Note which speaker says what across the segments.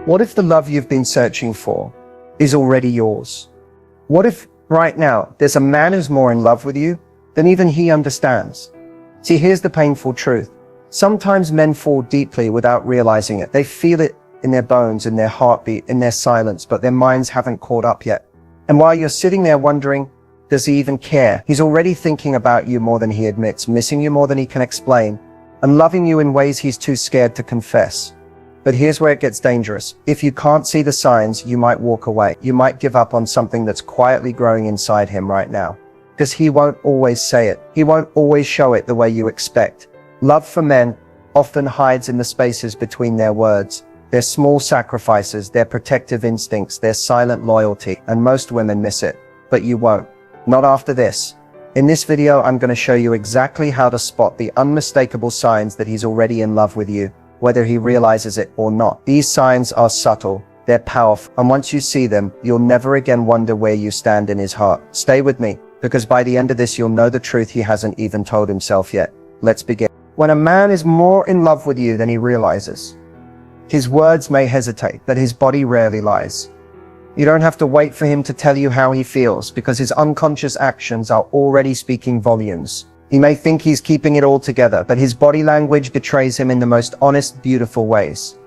Speaker 1: What if the love you've been searching for is already yours? What if right now there's a man who's more in love with you than even he understands? See, here's the painful truth. Sometimes men fall deeply without realizing it. They feel it in their bones, in their heartbeat, in their silence, but their minds haven't caught up yet. And while you're sitting there wondering, does he even care? He's already thinking about you more than he admits, missing you more than he can explain, and loving you in ways he's too scared to confess. But here's where it gets dangerous. If you can't see the signs, you might walk away. You might give up on something that's quietly growing inside him right now. Because he won't always say it. He won't always show it the way you expect. Love for men often hides in the spaces between their words, their small sacrifices, their protective instincts, their silent loyalty, and most women miss it. But you won't. Not after this. In this video, I'm going to show you exactly how to spot the unmistakable signs that he's already in love with you, whether he realizes it or not. These signs are subtle, they're powerful, and once you see them, you'll never again wonder where you stand in his heart. Stay with me, because by the end of this, you'll know the truth he hasn't even told himself yet. Let's begin. When a man is more in love with you than he realizes, his words may hesitate, but his body rarely lies. You don't have to wait for him to tell you how he feels, because his unconscious actions are already speaking volumes. He may think he's keeping it all together, but his body language betrays him in the most honest, beautiful ways.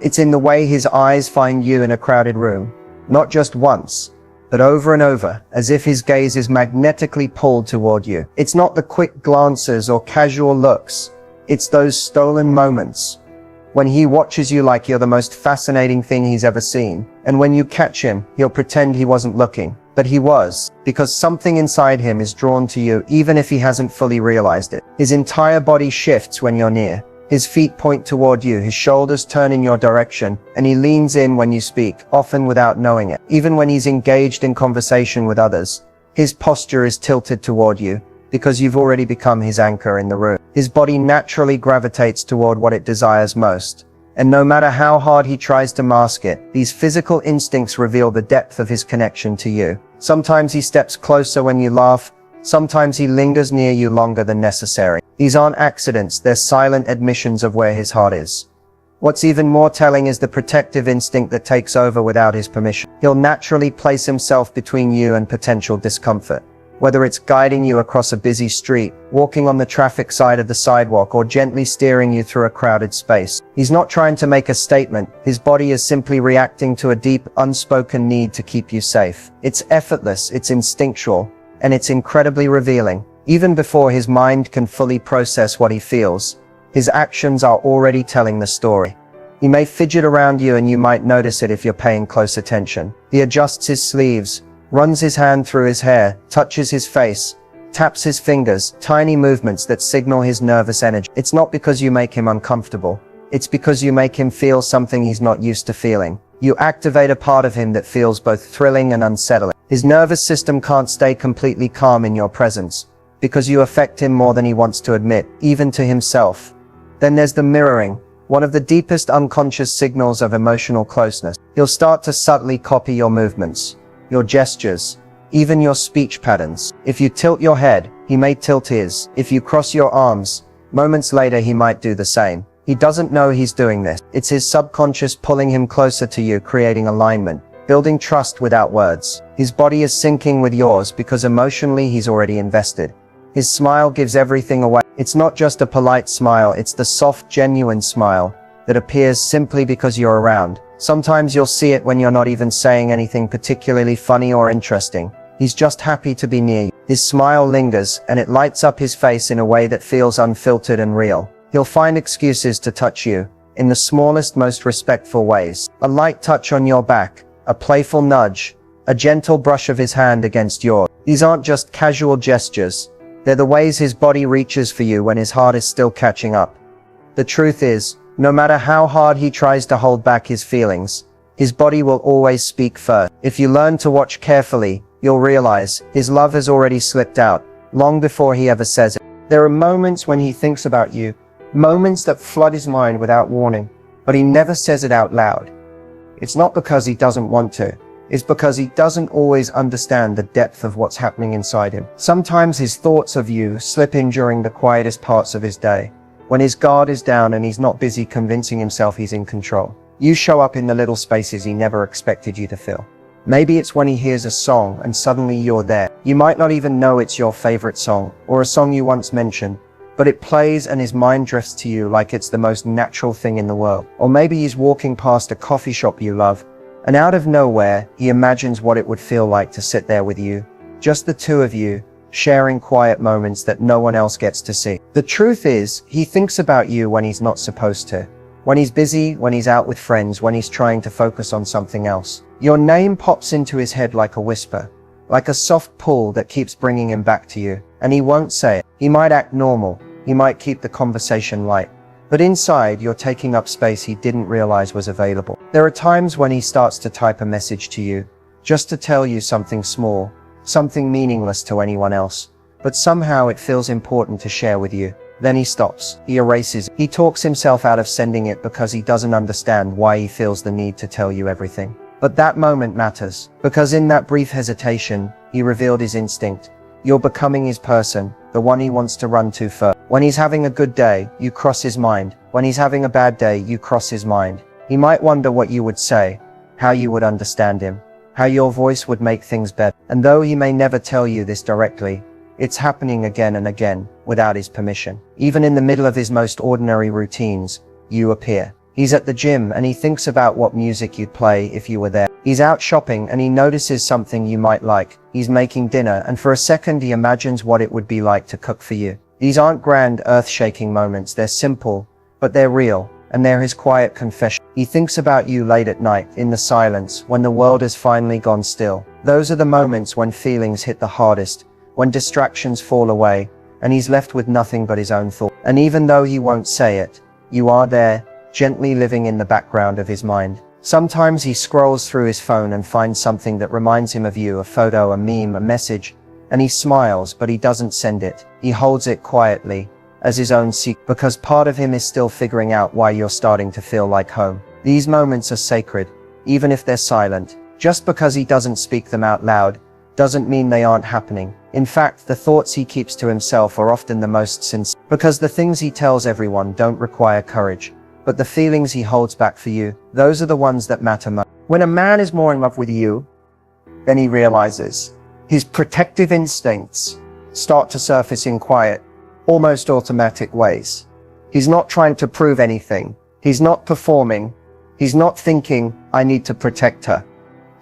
Speaker 1: It's in the way his eyes find you in a crowded room, not just once, but over and over, as if his gaze is magnetically pulled toward you. It's not the quick glances or casual looks. It's those stolen moments, when he watches you like you're the most fascinating thing he's ever seen. And when you catch him, he'll pretend he wasn't looking. But he was, because something inside him is drawn to you even if he hasn't fully realized it. His entire body shifts when you're near. His feet point toward you, his shoulders turn in your direction, and he leans in when you speak, often without knowing it. Even when he's engaged in conversation with others, his posture is tilted toward you, because you've already become his anchor in the room. His body naturally gravitates toward what it desires most. And no matter how hard he tries to mask it, these physical instincts reveal the depth of his connection to you. Sometimes he steps closer when you laugh. Sometimes he lingers near you longer than necessary. These aren't accidents, they're silent admissions of where his heart is. What's even more telling is the protective instinct that takes over without his permission. He'll naturally place himself between you and potential discomfort. Whether it's guiding you across a busy street, walking on the traffic side of the sidewalk, or gently steering you through a crowded space. He's not trying to make a statement. His body is simply reacting to a deep, unspoken need to keep you safe. It's effortless, it's instinctual, and it's incredibly revealing. Even before his mind can fully process what he feels, his actions are already telling the story. He may fidget around you and you might notice it if you're paying close attention. He adjusts his sleeves, runs his hand through his hair, touches his face, taps his fingers, tiny movements that signal his nervous energy. It's not because you make him uncomfortable. It's because you make him feel something he's not used to feeling. You activate a part of him that feels both thrilling and unsettling. His nervous system can't stay completely calm in your presence, because you affect him more than he wants to admit, even to himself. Then there's the mirroring, one of the deepest unconscious signals of emotional closeness. He'll start to subtly copy your movements, your gestures, even your speech patterns. If you tilt your head, he may tilt his. If you cross your arms, moments later he might do the same. He doesn't know he's doing this. It's his subconscious pulling him closer to you, creating alignment, building trust without words. His body is syncing with yours because emotionally he's already invested. His smile gives everything away. It's not just a polite smile, it's the soft, genuine smile that appears simply because you're around. Sometimes you'll see it when you're not even saying anything particularly funny or interesting. He's just happy to be near you. His smile lingers, and it lights up his face in a way that feels unfiltered and real. He'll find excuses to touch you, in the smallest, most respectful ways. A light touch on your back, a playful nudge, a gentle brush of his hand against yours. These aren't just casual gestures. They're the ways his body reaches for you when his heart is still catching up. The truth is, no matter how hard he tries to hold back his feelings, his body will always speak first. If you learn to watch carefully, you'll realize his love has already slipped out, long before he ever says it. There are moments when he thinks about you, moments that flood his mind without warning, but he never says it out loud. It's not because he doesn't want to. It's because he doesn't always understand the depth of what's happening inside him. Sometimes his thoughts of you slip in during the quietest parts of his day, when his guard is down and he's not busy convincing himself he's in control. You show up in the little spaces he never expected you to fill. Maybe it's when he hears a song and suddenly you're there. You might not even know it's your favorite song or a song you once mentioned, but it plays and his mind drifts to you like it's the most natural thing in the world. Or maybe he's walking past a coffee shop you love, and out of nowhere, he imagines what it would feel like to sit there with you, just the two of you, sharing quiet moments that no one else gets to see. The truth is, he thinks about you when he's not supposed to. When he's busy, when he's out with friends, when he's trying to focus on something else. Your name pops into his head like a whisper, like a soft pull that keeps bringing him back to you. And he won't say it. He might act normal. He might keep the conversation light. But inside, you're taking up space he didn't realize was available. There are times when he starts to type a message to you, just to tell you something small, something meaningless to anyone else. But somehow it feels important to share with you. Then he stops. He erases. He talks himself out of sending it because he doesn't understand why he feels the need to tell you everything. But that moment matters, because in that brief hesitation, he revealed his instinct. You're becoming his person, the one he wants to run to first. When he's having a good day, you cross his mind. When he's having a bad day, you cross his mind. He might wonder what you would say, how you would understand him, how your voice would make things better. And though he may never tell you this directly, it's happening again and again, without his permission. Even in the middle of his most ordinary routines, you appear. He's at the gym and he thinks about what music you'd play if you were there. He's out shopping and he notices something you might like. He's making dinner and for a second he imagines what it would be like to cook for you. These aren't grand, earth-shaking moments. They're simple, but they're real. And they're his quiet confession. He thinks about you late at night, in the silence, when the world has finally gone still. Those are the moments when feelings hit the hardest, when distractions fall away, and he's left with nothing but his own thoughts. And even though he won't say it, you are there, gently living in the background of his mind. Sometimes he scrolls through his phone and finds something that reminds him of you, a photo, a meme, a message, and he smiles, but he doesn't send it. He holds it quietly, as his own secret, because part of him is still figuring out why you're starting to feel like home. These moments are sacred, even if they're silent. Just because he doesn't speak them out loud, doesn't mean they aren't happening. In fact, the thoughts he keeps to himself are often the most sincere, because the things he tells everyone don't require courage. But the feelings he holds back for you, those are the ones that matter most. When a man is more in love with you than he realizes, his protective instincts start to surface in quiet, almost automatic ways. He's not trying to prove anything. He's not performing. He's not thinking, I need to protect her.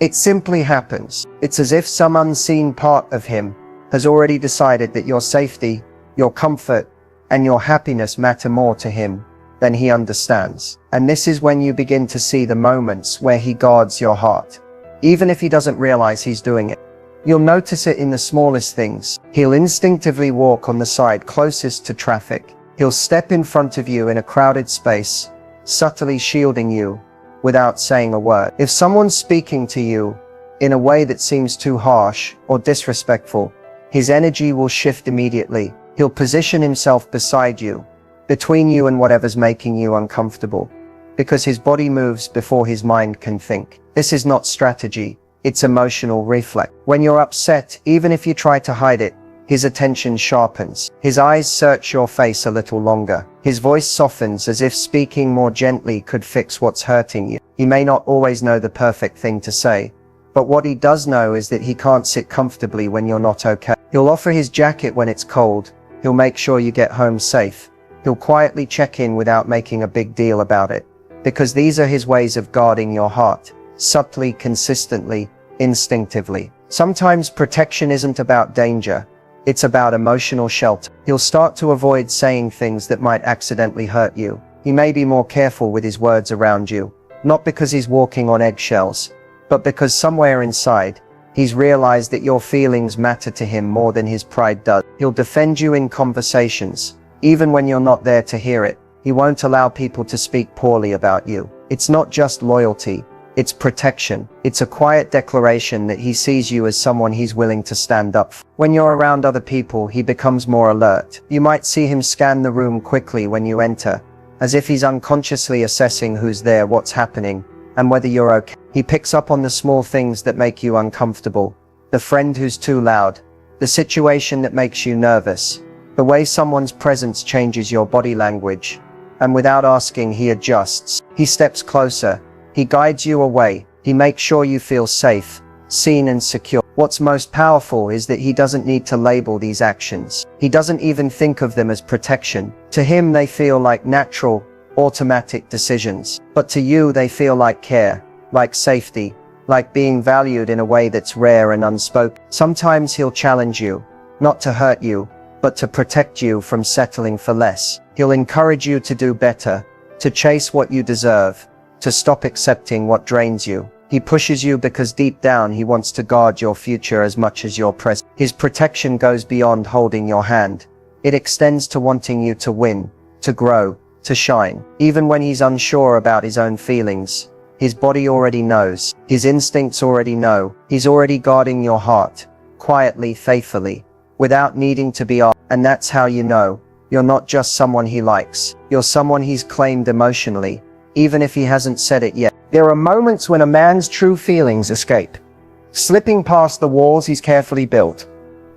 Speaker 1: It simply happens. It's as if some unseen part of him has already decided that your safety, your comfort, and your happiness matter more to him than he understands. And this is when you begin to see the moments where he guards your heart, even if he doesn't realize he's doing it. You'll notice it in the smallest things. He'll instinctively walk on the side closest to traffic. He'll step in front of you in a crowded space, subtly shielding you without saying a word. If someone's speaking to you in a way that seems too harsh or disrespectful, his energy will shift immediately. He'll position himself beside you, between you and whatever's making you uncomfortable, because his body moves before his mind can think. This is not strategy. It's emotional reflex. When you're upset, even if you try to hide it, his attention sharpens. His eyes search your face a little longer. His voice softens as if speaking more gently could fix what's hurting you. He may not always know the perfect thing to say, but what he does know is that he can't sit comfortably when you're not okay. He'll offer his jacket when it's cold. He'll make sure you get home safe. He'll quietly check in without making a big deal about it, because these are his ways of guarding your heart. Subtly, consistently, instinctively. Sometimes protection isn't about danger. It's about emotional shelter. He'll start to avoid saying things that might accidentally hurt you. He may be more careful with his words around you, not because he's walking on eggshells, but because somewhere inside, he's realized that your feelings matter to him more than his pride does. He'll defend you in conversations, even when you're not there to hear it. He won't allow people to speak poorly about you. It's not just loyalty. It's protection. It's a quiet declaration that he sees you as someone he's willing to stand up for. When you're around other people, he becomes more alert. You might see him scan the room quickly when you enter, as if he's unconsciously assessing who's there, what's happening, and whether you're okay. He picks up on the small things that make you uncomfortable. The friend who's too loud. The situation that makes you nervous. The way someone's presence changes your body language. And without asking, he adjusts. He steps closer. He guides you away. He makes sure you feel safe, seen and secure. What's most powerful is that he doesn't need to label these actions. He doesn't even think of them as protection. To him, they feel like natural, automatic decisions. But to you, they feel like care, like safety, like being valued in a way that's rare and unspoken. Sometimes he'll challenge you, not to hurt you, but to protect you from settling for less. He'll encourage you to do better, to chase what you deserve, to stop accepting what drains you. He pushes you because deep down he wants to guard your future as much as your present. His protection goes beyond holding your hand. It extends to wanting you to win, to grow, to shine. Even when he's unsure about his own feelings, his body already knows. His instincts already know. He's already guarding your heart, quietly, faithfully, without needing to be asked. And that's how you know you're not just someone he likes. You're someone he's claimed emotionally, even if he hasn't said it yet. There are moments when a man's true feelings escape, slipping past the walls he's carefully built,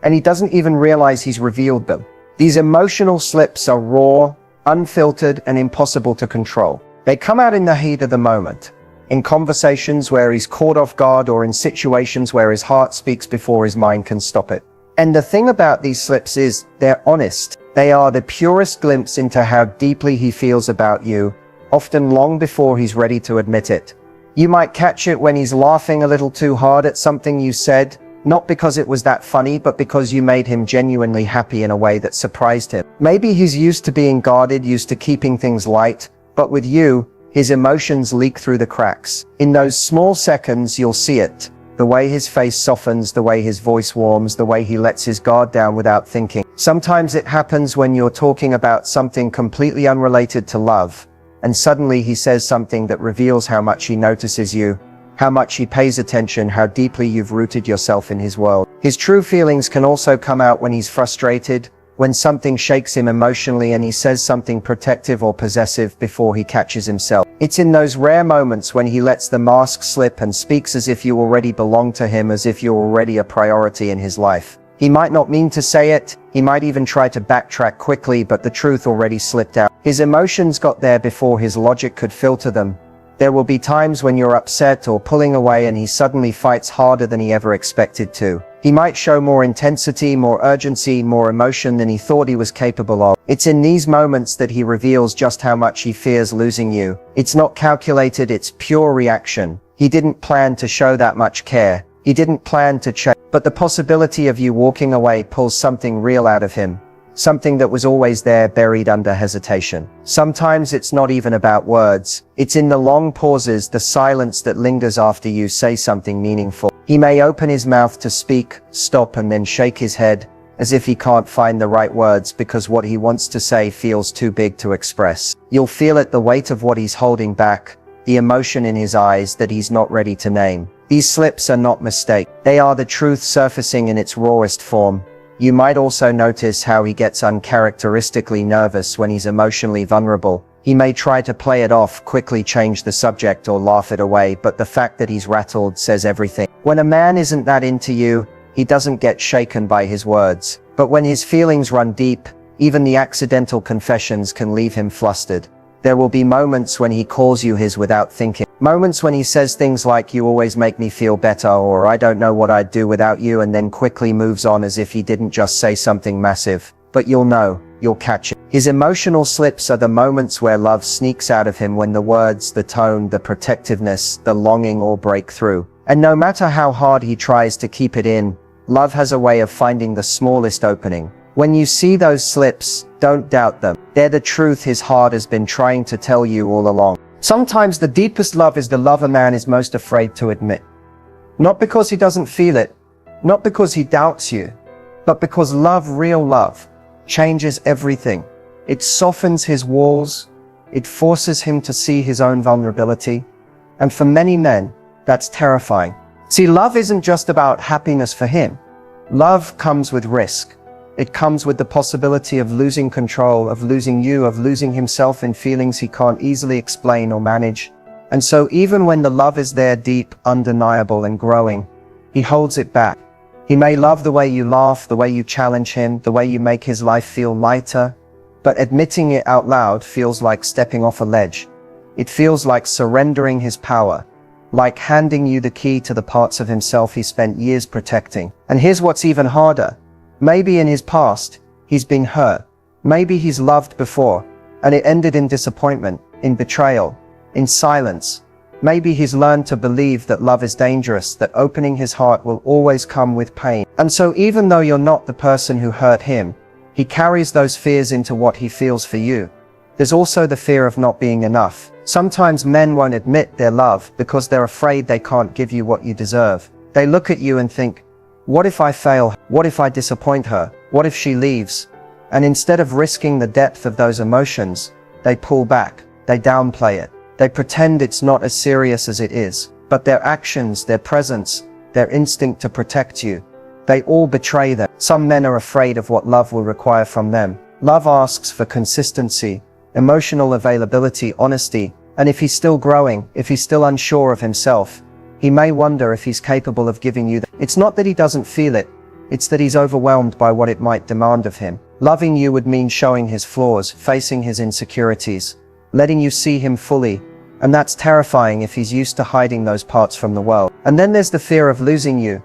Speaker 1: and he doesn't even realize he's revealed them. These emotional slips are raw, unfiltered, and impossible to control. They come out in the heat of the moment, in conversations where he's caught off guard, or in situations where his heart speaks before his mind can stop it. And the thing about these slips is, they're honest. They are the purest glimpse into how deeply he feels about you, often long before he's ready to admit it. You might catch it when he's laughing a little too hard at something you said, not because it was that funny, but because you made him genuinely happy in a way that surprised him. Maybe he's used to being guarded, used to keeping things light, but with you, his emotions leak through the cracks. In those small seconds, you'll see it. The way his face softens, the way his voice warms, the way he lets his guard down without thinking. Sometimes it happens when you're talking about something completely unrelated to love, and suddenly he says something that reveals how much he notices you, how much he pays attention, how deeply you've rooted yourself in his world. His true feelings can also come out when he's frustrated, when something shakes him emotionally and he says something protective or possessive before he catches himself. It's in those rare moments when he lets the mask slip and speaks as if you already belong to him, as if you're already a priority in his life. He might not mean to say it, he might even try to backtrack quickly, but the truth already slipped out. His emotions got there before his logic could filter them. There will be times when you're upset or pulling away and he suddenly fights harder than he ever expected to. He might show more intensity, more urgency, more emotion than he thought he was capable of. It's in these moments that he reveals just how much he fears losing you. It's not calculated, it's pure reaction. He didn't plan to show that much care. He didn't plan to change. But the possibility of you walking away pulls something real out of him. Something that was always there, buried under hesitation. Sometimes it's not even about words. It's in the long pauses, the silence that lingers after you say something meaningful. He may open his mouth to speak, stop, and then shake his head, as if he can't find the right words because what he wants to say feels too big to express. You'll feel it, the weight of what he's holding back, the emotion in his eyes that he's not ready to name. These slips are not mistakes. They are the truth surfacing in its rawest form. You might also notice how he gets uncharacteristically nervous when he's emotionally vulnerable. He may try to play it off, quickly change the subject, or laugh it away, but the fact that he's rattled says everything. When a man isn't that into you, he doesn't get shaken by his words. But when his feelings run deep, even the accidental confessions can leave him flustered. There will be moments when he calls you his without thinking. Moments when he says things like, "You always make me feel better," or "I don't know what I'd do without you," and then quickly moves on as if he didn't just say something massive. But you'll know, you'll catch it. His emotional slips are the moments where love sneaks out of him, when the words, the tone, the protectiveness, the longing all break through. And no matter how hard he tries to keep it in, love has a way of finding the smallest opening. When you see those slips, don't doubt them. They're the truth his heart has been trying to tell you all along. Sometimes the deepest love is the love a man is most afraid to admit. Not because he doesn't feel it, not because he doubts you, but because love, real love, changes everything. It softens his walls. It forces him to see his own vulnerability. And for many men, that's terrifying. See, love isn't just about happiness for him. Love comes with risk. It comes with the possibility of losing control, of losing you, of losing himself in feelings he can't easily explain or manage. And so even when the love is there, deep, undeniable, and growing, he holds it back. He may love the way you laugh, the way you challenge him, the way you make his life feel lighter, But admitting it out loud feels like stepping off a ledge. It feels like surrendering his power, like handing you the key to the parts of himself he spent years protecting. And here's what's even harder. Maybe in his past, he's been hurt. Maybe he's loved before, and it ended in disappointment, in betrayal, in silence. Maybe he's learned to believe that love is dangerous, that opening his heart will always come with pain. And so even though you're not the person who hurt him, he carries those fears into what he feels for you. There's also the fear of not being enough. Sometimes men won't admit their love because they're afraid they can't give you what you deserve. They look at you and think, what if I fail? What if I disappoint her? What if she leaves? And instead of risking the depth of those emotions, they pull back, they downplay it. They pretend it's not as serious as it is. But their actions, their presence, their instinct to protect you, they all betray them. Some men are afraid of what love will require from them. Love asks for consistency, emotional availability, honesty, and if he's still growing, if he's still unsure of himself, he may wonder if he's capable of giving you that. It's not that he doesn't feel it, it's that he's overwhelmed by what it might demand of him. Loving you would mean showing his flaws, facing his insecurities, letting you see him fully, and that's terrifying if he's used to hiding those parts from the world. And then there's the fear of losing you.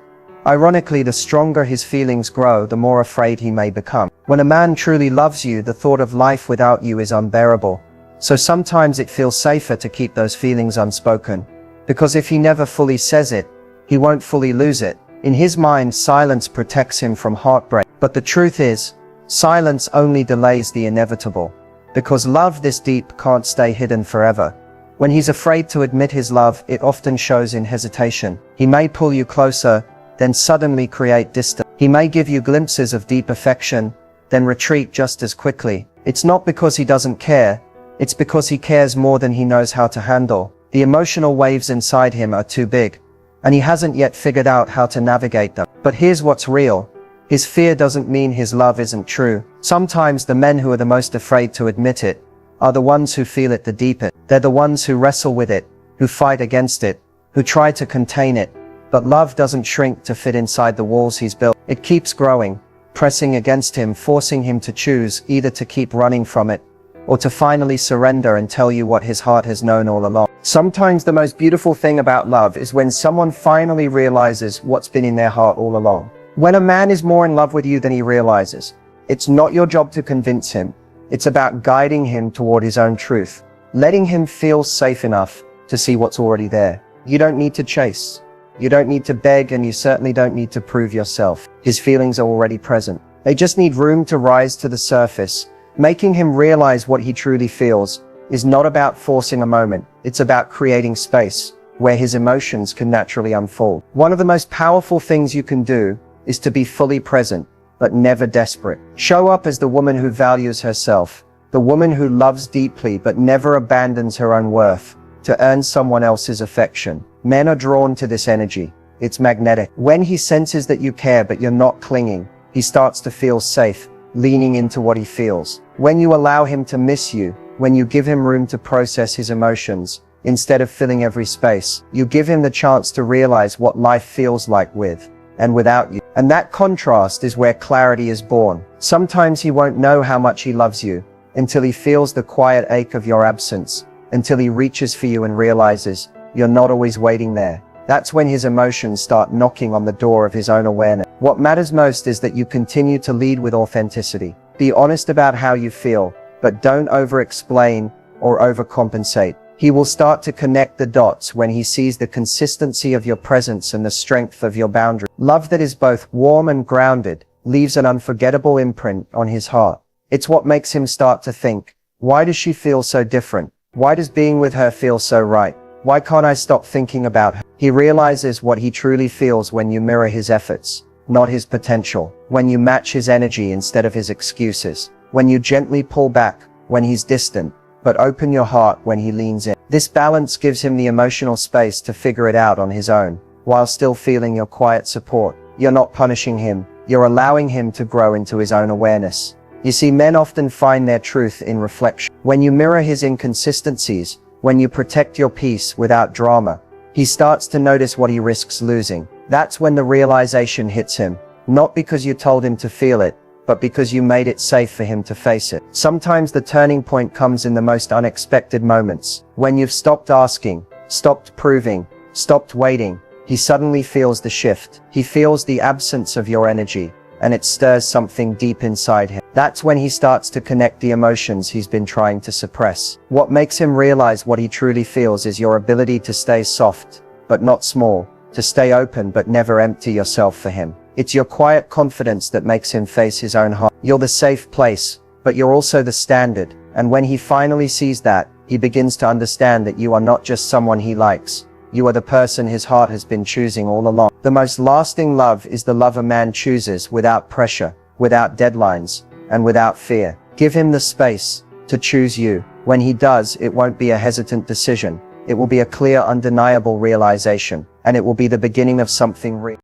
Speaker 1: Ironically, the stronger his feelings grow, the more afraid he may become. When a man truly loves you, the thought of life without you is unbearable. So sometimes it feels safer to keep those feelings unspoken. Because if he never fully says it, he won't fully lose it. In his mind, silence protects him from heartbreak. But the truth is, silence only delays the inevitable. Because love this deep can't stay hidden forever. When he's afraid to admit his love, it often shows in hesitation. He may pull you closer, then suddenly create distance. He may give you glimpses of deep affection, then retreat just as quickly. It's not because he doesn't care, it's because he cares more than he knows how to handle. The emotional waves inside him are too big, and he hasn't yet figured out how to navigate them. But here's what's real. His fear doesn't mean his love isn't true. Sometimes the men who are the most afraid to admit it are the ones who feel it the deepest. They're the ones who wrestle with it, who fight against it, who try to contain it. But love doesn't shrink to fit inside the walls he's built. It keeps growing, pressing against him, forcing him to choose either to keep running from it or to finally surrender and tell you what his heart has known all along. Sometimes the most beautiful thing about love is when someone finally realizes what's been in their heart all along. When a man is more in love with you than he realizes, it's not your job to convince him. It's about guiding him toward his own truth, letting him feel safe enough to see what's already there. You don't need to chase. You don't need to beg, and you certainly don't need to prove yourself. His feelings are already present. They just need room to rise to the surface. Making him realize what he truly feels is not about forcing a moment. It's about creating space where his emotions can naturally unfold. One of the most powerful things you can do is to be fully present, but never desperate. Show up as the woman who values herself, the woman who loves deeply but never abandons her own worth to earn someone else's affection. Men are drawn to this energy. It's magnetic. When he senses that you care but you're not clinging, he starts to feel safe, leaning into what he feels. When you allow him to miss you, when you give him room to process his emotions, instead of filling every space, you give him the chance to realize what life feels like with and without you. And that contrast is where clarity is born. Sometimes he won't know how much he loves you until he feels the quiet ache of your absence, until he reaches for you and realizes you're not always waiting there. That's when his emotions start knocking on the door of his own awareness. What matters most is that you continue to lead with authenticity. Be honest about how you feel, but don't over-explain or overcompensate. He will start to connect the dots when he sees the consistency of your presence and the strength of your boundary. Love that is both warm and grounded leaves an unforgettable imprint on his heart. It's what makes him start to think, why does she feel so different? Why does being with her feel so right? Why can't I stop thinking about her? He realizes what he truly feels when you mirror his efforts, not his potential. When you match his energy instead of his excuses. When you gently pull back when he's distant, but open your heart when he leans in. This balance gives him the emotional space to figure it out on his own, while still feeling your quiet support. You're not punishing him, you're allowing him to grow into his own awareness. You see, men often find their truth in reflection. When you mirror his inconsistencies, when you protect your peace without drama, he starts to notice what he risks losing. That's when the realization hits him, not because you told him to feel it, but because you made it safe for him to face it. Sometimes the turning point comes in the most unexpected moments. When you've stopped asking, stopped proving, stopped waiting, he suddenly feels the shift. He feels the absence of your energy, and it stirs something deep inside him. That's when he starts to connect the emotions he's been trying to suppress. What makes him realize what he truly feels is your ability to stay soft, but not small, to stay open but never empty yourself for him. It's your quiet confidence that makes him face his own heart. You're the safe place, but you're also the standard. And when he finally sees that, he begins to understand that you are not just someone he likes. You are the person his heart has been choosing all along. The most lasting love is the love a man chooses without pressure, without deadlines, and without fear. Give him the space to choose you. When he does, it won't be a hesitant decision. It will be a clear, undeniable realization, and it will be the beginning of something real.